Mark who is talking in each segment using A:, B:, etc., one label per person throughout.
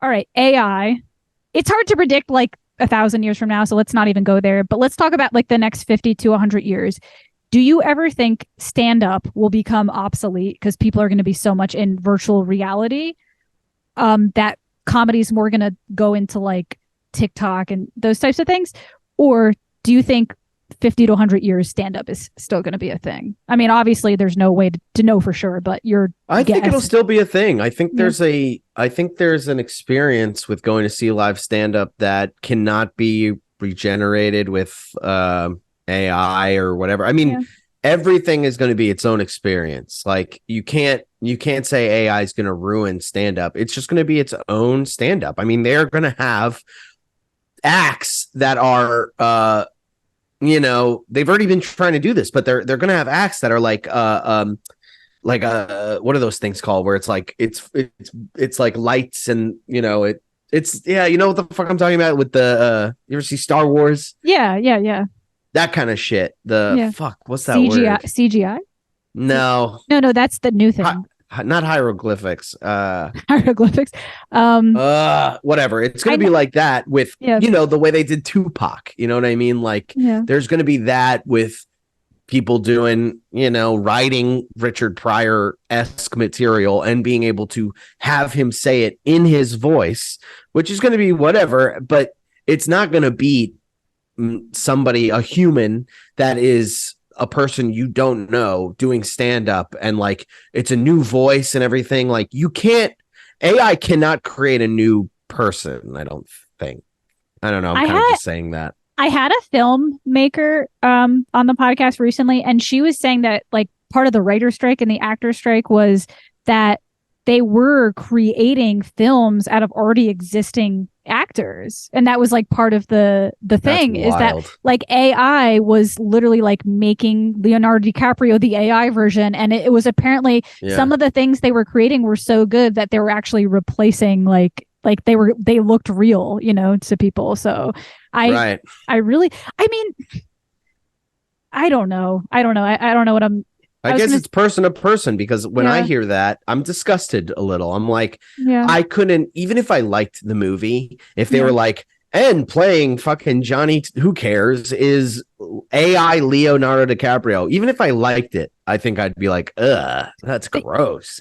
A: all right, AI. It's hard to predict like 1,000 years from now, so let's not even go there. But let's talk about like the next 50 to 100 years. Do you ever think stand-up will become obsolete because people are going to be so much in virtual reality that comedy is more going to go into like TikTok and those types of things? Or do you think 50 to 100 years stand-up is still going to be a thing? I mean, obviously there's no way to know for sure, but
B: I think it'll still be a thing. I think there's an experience with going to see live stand-up that cannot be regenerated with AI or whatever. I mean, everything is going to be its own experience. Like you can't say AI is going to ruin stand-up. It's just going to be its own stand-up. I mean, they're going to have acts that are they've already been trying to do this, but they're going to have acts that are like what are those things called where it's like it's like lights and it's you know what the fuck I'm talking about with the you ever see Star Wars?
A: Yeah.
B: That kind of shit. Fuck, what's that
A: CGI,
B: word?
A: CGI?
B: No,
A: that's the new thing.
B: Not hieroglyphics.
A: Hieroglyphics.
B: Whatever. It's gonna be like that with the way they did Tupac. You know what I mean? Like there's gonna be that with people doing, writing Richard Pryor-esque material and being able to have him say it in his voice, which is gonna be whatever, but it's not gonna beat a human that is a person you don't know doing stand-up, and like it's a new voice and everything. Like AI cannot create a new person. I don't know. I'm kind of just saying that.
A: I had a filmmaker on the podcast recently, and she was saying that like part of the writer's strike and the actor's strike was that they were creating films out of already existing actors, and that was like part of the thing. Is that like AI was literally like making Leonardo DiCaprio the AI version, and it was apparently some of the things they were creating were so good that they were actually replacing like they looked real, to people. So I don't know. I don't know what
B: I guess it's person to person, because when I hear that, I'm disgusted a little. I'm like, I couldn't, even if I liked the movie, if they were like, and playing fucking Johnny, who cares, is AI Leonardo DiCaprio. Even if I liked it, I think I'd be like, ugh, that's gross.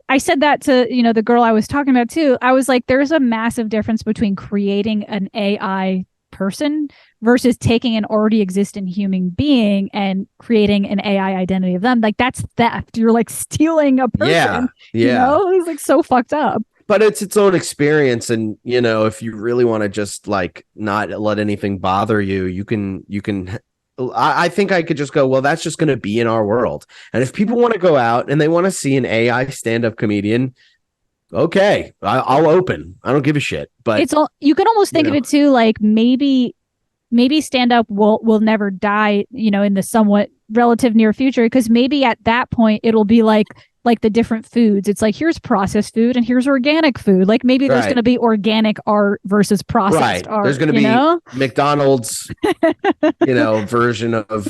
A: I said that to, the girl I was talking about too. I was like, there's a massive difference between creating an AI person versus taking an already existing human being and creating an AI identity of them. Like that's theft. You're like stealing a person. Yeah. It's like so fucked up.
B: But it's its own experience, and if you really want to just like not let anything bother you, you can. I think I could just go, well, that's just going to be in our world. And if people want to go out and they want to see an AI stand-up comedian, okay, I'll open. I don't give a shit. But
A: it's all, you can almost think of it too, like maybe stand-up will never die, in the somewhat relative near future, because maybe at that point it'll be like the different foods. It's like, here's processed food and here's organic food. Like maybe there's going to be organic art versus processed art.
B: There's going to be McDonald's, version of,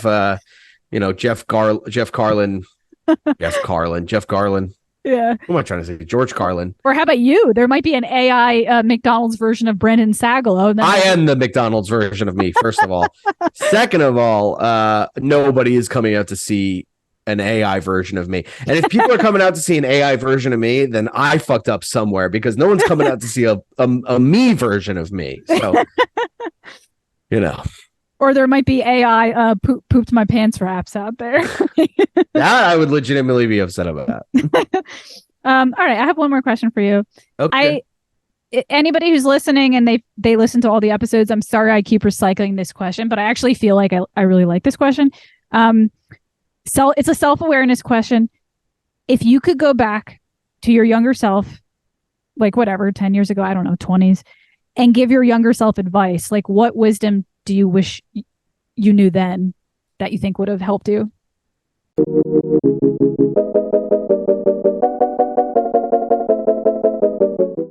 B: Jeff Garlin.
A: Yeah.
B: Who am I trying to say? George Carlin.
A: Or how about you? There might be an AI McDonald's version of Brendan Sagalow.
B: I am the McDonald's version of me, first of all. Second of all, nobody is coming out to see an AI version of me. And if people are coming out to see an AI version of me, then I fucked up somewhere, because no one's coming out to see a me version of me. So,
A: Or there might be AI pooped my pants raps out there.
B: That I would legitimately be upset about.
A: All right, I have one more question for you.
B: Okay.
A: Anybody who's listening and they listen to all the episodes, I'm sorry I keep recycling this question, but I actually feel like I really like this question. So it's a self-awareness question. If you could go back to your younger self, like whatever, 10 years ago, I don't know, 20s, and give your younger self advice, like what wisdom do you wish you knew then that you think would have helped you?